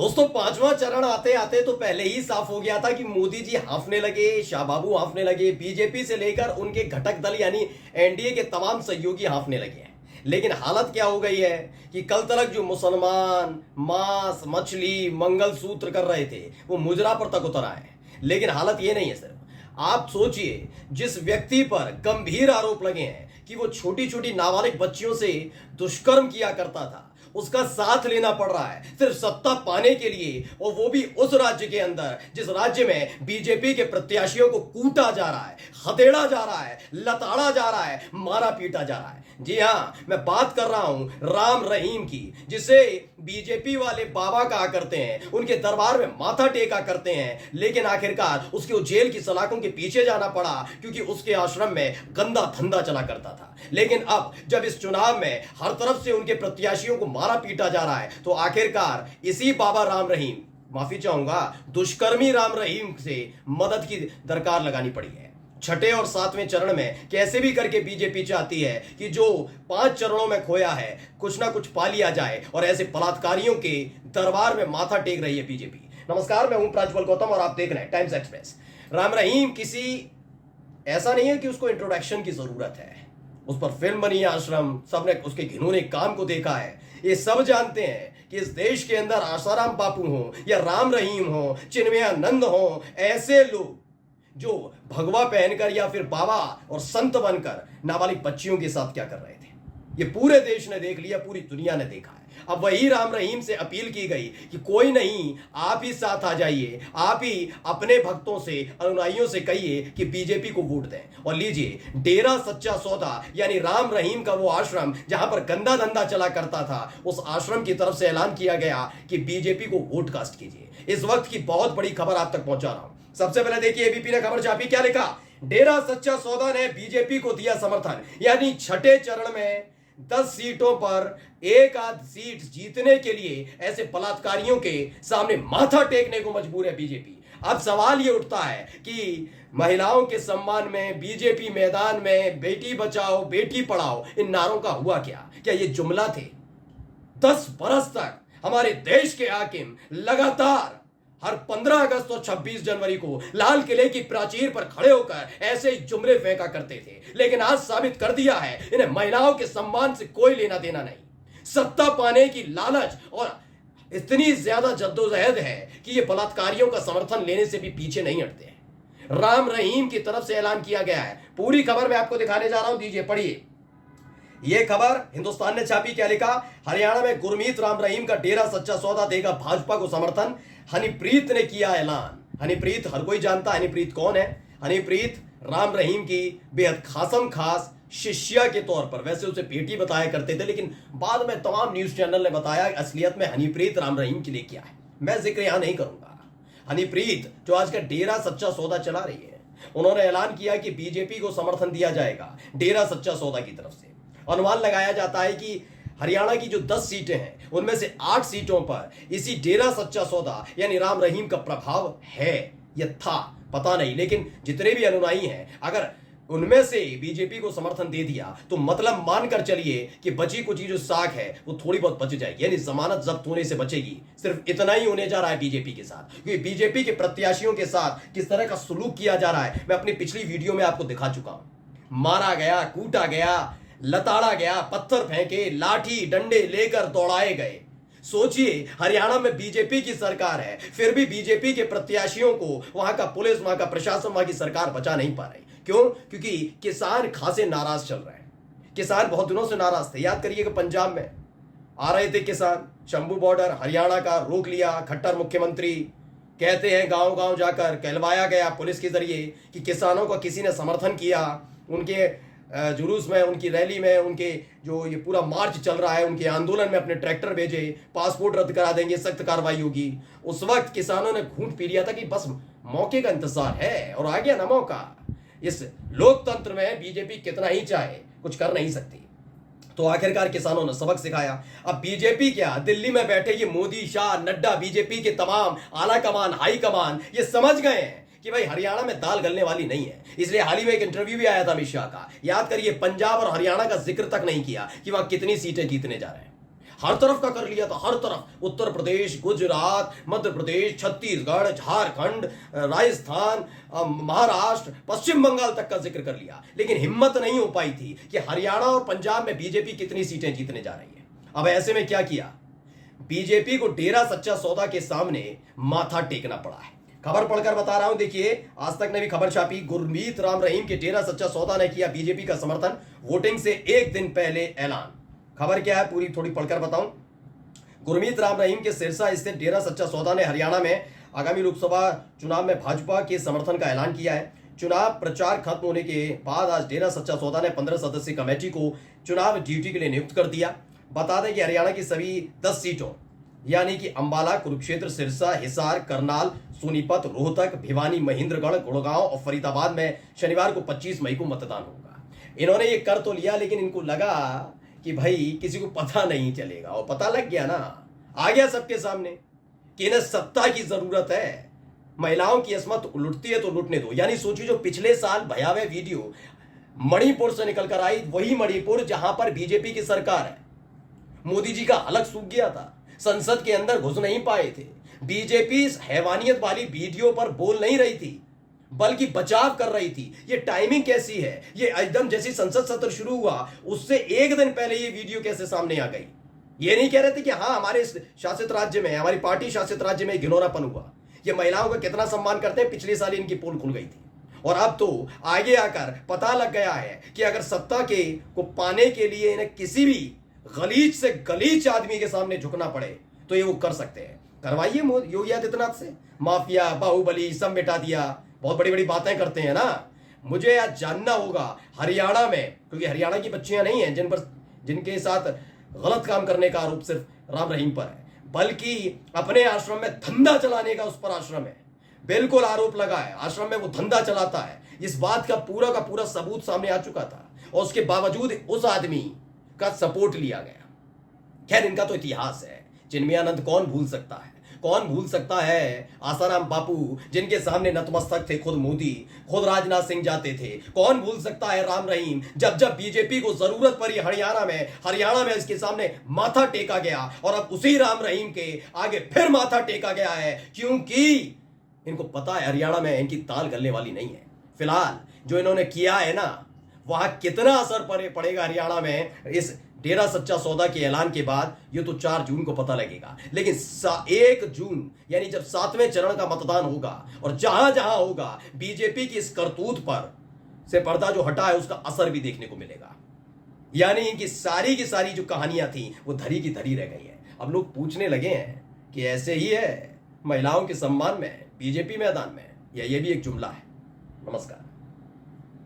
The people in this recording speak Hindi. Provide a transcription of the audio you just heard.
दोस्तों, पांचवा चरण आते आते तो पहले ही साफ हो गया था कि मोदी जी हांफने लगे, शाह बाबू हांफने लगे, बीजेपी से लेकर उनके घटक दल यानी एनडीए के तमाम सहयोगी हांफने लगे हैं। लेकिन हालत क्या हो गई है कि कल तक जो मुसलमान मांस मछली मंगलसूत्र कर रहे थे वो मुजरा पर तक उतर आए। लेकिन हालत ये नहीं है। सिर्फ आप सोचिए, जिस व्यक्ति पर गंभीर आरोप लगे हैं कि वो छोटी छोटी नाबालिग बच्चियों से दुष्कर्म किया करता था, उसका साथ लेना पड़ रहा है सिर्फ सत्ता पाने के लिए, और वो भी उस राज्य के अंदर जिस राज्य में बीजेपी के प्रत्याशियों को कूटा जा रहा है, खदेड़ा जा रहा है, लताड़ा जा रहा है, मारा पीटा जा रहा है। जी हाँ, मैं बात कर रहा हूं राम रहीम की, जिसे बीजेपी वाले बाबा कहा करते हैं, उनके दरबार में माथा टेका करते हैं। लेकिन आखिरकार उसको जेल की सलाखों के पीछे जाना पड़ा क्योंकि उसके आश्रम में गंदा धंधा चला करता था। लेकिन अब जब इस चुनाव में हर तरफ से उनके प्रत्याशियों को मारा पीटा जा रहा है, तो आखिरकार इसी बाबा राम रहीम, माफी चाहूंगा, दुष्कर्मी राम रहीम से मदद की दरकार लगानी पड़ी है। छठे और सातवें चरण में कैसे भी करके बीजेपी चाहती है कि जो 5 चरणों में खोया है कुछ ना कुछ पा लिया जाए, और ऐसे बलात्कारियों के दरबार में माथा टेक रही है बीजेपी। नमस्कार, मैं हूं प्रज्वल गौतम और आप देख रहे हैं टाइम्स एक्सप्रेस। राम रहीम किसी ऐसा नहीं है कि उसको इंट्रोडक्शन की जरूरत है, उस पर फिल्म बनी है आश्रम, सबने उसके घिनौने काम को देखा है। ये सब जानते हैं कि इस देश के अंदर आसाराम बापू हो या राम रहीम हो, चिन्मयानंद हो, ऐसे लोग जो भगवा पहनकर या फिर बाबा और संत बनकर नाबालिग बच्चियों के साथ क्या कर रहे थे, ये पूरे देश ने देख लिया, पूरी दुनिया ने देखा है। अब वही राम रहीम से अपील की गई कि कोई नहीं, आप ही साथ आ जाइए, आप ही अपने भक्तों से, अनुयायियों से कहिए कि बीजेपी को वोट दें। और लीजिए, डेरा सच्चा सौदा यानी राम रहीम का वो आश्रम जहां पर गंदा धंधा चला करता था, उस आश्रम की तरफ से ऐलान किया गया कि बीजेपी को वोट कास्ट कीजिए। इस वक्त की बहुत बड़ी खबर आप तक पहुंचा रहा हूं। सबसे पहले देखिए, एबीपी ने खबर छापी, क्या लिखा, डेरा सच्चा सौदा ने बीजेपी को दिया समर्थन, यानी छठे चरण में 10 सीटों पर एक आध सीट जीतने के लिए ऐसे बलात्कारियों के सामने माथा टेकने को मजबूर है बीजेपी। अब सवाल यह उठता है कि महिलाओं के सम्मान में बीजेपी मैदान में बेटी बचाओ बेटी पढ़ाओ इन नारों का हुआ क्या ये जुमला थे? 10 बरस तक हमारे देश के हाकिम लगातार हर 15 अगस्त और 26 जनवरी को लाल किले की प्राचीर पर खड़े होकर ऐसे ही जुमले फेंका करते थे। लेकिन आज साबित कर दिया है इन्हें महिलाओं के सम्मान से कोई लेना देना नहीं। सत्ता पाने की लालच और इतनी ज्यादा जद्दोजहद है कि ये बलात्कारियों का समर्थन लेने से भी पीछे नहीं हटते हैं। राम रहीम की तरफ से ऐलान किया गया है। पूरी खबर मैं आपको दिखाने जा रहा हूं, दीजिए पढ़िए। यह खबर हिंदुस्तान ने छापी, क्या लिखा, हरियाणा में गुरमीत राम रहीम का डेरा सच्चा सौदा देगा भाजपा को समर्थन, हनीप्रीत ने किया ऐलान। हनीप्रीत हर कोई जानता है, हनीप्रीत कौन है? हनीप्रीत राम रहीम की बेहद खासम खास शिष्या के तौर पर, वैसे उसे बेटी बताया करते थे, लेकिन बाद में तमाम न्यूज चैनल ने बताया असलियत में हनीप्रीत राम रहीम के लिए क्या है, मैं जिक्र यहां नहीं करूंगा। हनीप्रीत जो आज का डेरा सच्चा सौदा चला रही है, उन्होंने ऐलान किया कि बीजेपी को समर्थन दिया जाएगा डेरा सच्चा सौदा की तरफ से। अनुमान लगाया जाता है कि हरियाणा की जो 10 सीटें हैं उनमें से 8 सीटों पर इसी डेरा सच्चा सौदा यानी राम रहीम का प्रभाव है या था, पता नहीं, लेकिन जितने भी अनुयायी हैं, अगर उनमें से बीजेपी को समर्थन दे दिया तो मतलब मानकर चलिए कि बची कुची जो साख है वो थोड़ी बहुत बच जाएगी, यानी जमानत जब्त होने से बचेगी। सिर्फ इतना ही होने जा रहा है बीजेपी के साथ, क्योंकि बीजेपी के प्रत्याशियों के साथ किस तरह का सुलूक किया जा रहा है मैं अपनी पिछली वीडियो में आपको दिखा चुका हूं। मारा गया, कूटा गया, लताड़ा गया, पत्थर फेंके, लाठी डंडे लेकर दौड़ाए गए। सोचिए, हरियाणा में बीजेपी की सरकार है, फिर भी बीजेपी के प्रत्याशियों को वहां का पुलिस, वहां का प्रशासन, वहां की सरकार बचा नहीं पा रही। क्यों? क्योंकि किसान खासे नाराज चल रहे हैं। किसान बहुत दिनों से नाराज थे। याद करिए कि पंजाब में आ रहे थे किसान, शंभू बॉर्डर हरियाणा का रोक लिया, खट्टर मुख्यमंत्री, कहते हैं गांव गांव जाकर कहलवाया गया पुलिस के जरिए कि किसानों का किसी ने समर्थन किया, उनके जुलूस में, उनकी रैली में, उनके जो ये पूरा मार्च चल रहा है, उनके आंदोलन में अपने ट्रैक्टर भेजे, पासपोर्ट रद्द करा देंगे, सख्त कार्रवाई होगी। उस वक्त किसानों ने घूंट पी लिया था कि बस मौके का इंतजार है, और आ गया ना मौका। इस लोकतंत्र में बीजेपी कितना ही चाहे कुछ कर नहीं सकती। तो आखिरकार किसानों ने सबक सिखाया। अब बीजेपी क्या, दिल्ली में बैठे ये मोदी, शाह, नड्डा, बीजेपी के तमाम आला कमान, हाई कमान, ये समझ गए हैं कि भाई हरियाणा में दाल गलने वाली नहीं है। इसलिए हाल ही में एक इंटरव्यू भी आया था अमित शाह का, याद करिए, पंजाब और हरियाणा का जिक्र तक नहीं किया कि वहां कितनी सीटें जीतने जा रहे हैं। हर तरफ का कर लिया था, हर तरफ, उत्तर प्रदेश, गुजरात, मध्य प्रदेश, छत्तीसगढ़, झारखंड, राजस्थान, महाराष्ट्र, पश्चिम बंगाल तक का जिक्र कर लिया, लेकिन हिम्मत नहीं हो पाई थी कि हरियाणा और पंजाब में बीजेपी कितनी सीटें जीतने जा रही है। अब ऐसे में क्या किया, बीजेपी को डेरा सच्चा सौदा के सामने माथा टेकना पड़ा है। खबर पढ़कर बता रहा हूं, देखिए आज तक ने भी खबर छापी, गुरमीत राम रहीम के डेरा सच्चा सौदा ने किया बीजेपी का समर्थन, वोटिंग से एक दिन पहले ऐलान। खबर क्या है पूरी थोड़ी पढ़कर बताऊं। गुरमीत राम रहीम के सिरसा स्थित डेरा सच्चा सौदा ने हरियाणा में आगामी लोकसभा चुनाव में भाजपा के समर्थन का ऐलान किया है। चुनाव प्रचार खत्म होने के बाद आज डेरा सच्चा सौदा ने 15 सदस्यीय कमेटी को चुनाव ड्यूटी के लिए नियुक्त कर दिया। बता दें कि हरियाणा की सभी 10 सीटों यानी कि अंबाला, कुरुक्षेत्र, सिरसा, हिसार, करनाल, सोनीपत, रोहतक, भिवानी, महेंद्रगढ़, गुड़गांव और फरीदाबाद में शनिवार को 25 मई को मतदान होगा। इन्होंने ये कर तो लिया, लेकिन इनको लगा कि भाई किसी को पता नहीं चलेगा, और पता लग गया ना, आ गया सबके सामने कि इन्हें सत्ता की जरूरत है। महिलाओं की अस्मत लुटती है तो लुटने दो। यानी सोचिए, जो पिछले साल भयावह वीडियो मणिपुर से निकल कर आई, वही मणिपुर जहां पर बीजेपी की सरकार है, मोदी जी का हलक सूख गया था, संसद के अंदर घुस नहीं पाए थे। बीजेपी इस हैवानियत वाली वीडियो पर बोल नहीं रही थी, बल्कि बचाव कर रही थी। ये टाइमिंग कैसी है, ये एकदम जैसी संसद सत्र शुरू हुआ उससे एक दिन पहले ये वीडियो कैसे सामने आ गई। ये नहीं कह रहे थे कि हाँ हमारे शासित राज्य में, हमारी पार्टी शासित राज्य में घिनौनापन हुआ, ये महिलाओं का कितना सम्मान करते हैं, पिछले साल इनकी पोल खुल गई थी। और अब तो आगे आकर पता लग गया है कि अगर सत्ता के को पाने के लिए इन्हें किसी भी गलीच से गलीच आदमी के सामने झुकना पड़े तो ये वो कर सकते हैं। करवाइए योगी आदित्यनाथ से, माफिया, बाहुबली सब मिटा दिया, बहुत बड़ी बड़ी बातें करते हैं ना। मुझे आज जानना होगा हरियाणा में, क्योंकि हरियाणा की बच्चियां नहीं हैं जिनके साथ गलत काम करने का आरोप सिर्फ राम रहीम पर है, बल्कि अपने आश्रम में धंधा चलाने का उस पर आश्रम है, बिल्कुल आरोप लगा है, आश्रम में वो धंधा चलाता है। इस बात का पूरा सबूत सामने आ चुका था, और उसके बावजूद उस आदमी का सपोर्ट लिया गया। खैर, इनका तो इतिहास है, चिन्मयानंद कौन भूल सकता है, कौन भूल सकता है आसाराम बापू जिनके सामने नतमस्तक थे खुद मोदी, खुद राजनाथ सिंह जाते थे। कौन भूल सकता है राम रहीम, जब बीजेपी को जरूरत पड़ी हरियाणा में इसके सामने माथा टेका गया, और अब उसी राम रहीम के आगे फिर माथा टेका गया है, क्योंकि इनको पता है हरियाणा में इनकी ताल गलने वाली नहीं है। फिलहाल जो इन्होंने किया है ना, वहां कितना असर पड़ेगा हरियाणा में इस डेरा सच्चा सौदा के ऐलान के बाद, ये तो 4 जून को पता लगेगा। लेकिन 1 जून यानी जब 7वें चरण का मतदान होगा, और जहां जहां होगा बीजेपी की इस करतूत पर से पर्दा जो हटा है उसका असर भी देखने को मिलेगा। यानी इनकी सारी की सारी जो कहानियां थी वो धरी की धरी रह गई है। अब लोग पूछने लगे हैं कि ऐसे ही है महिलाओं के सम्मान में बीजेपी मैदान में, या ये भी एक जुमला है। नमस्कार।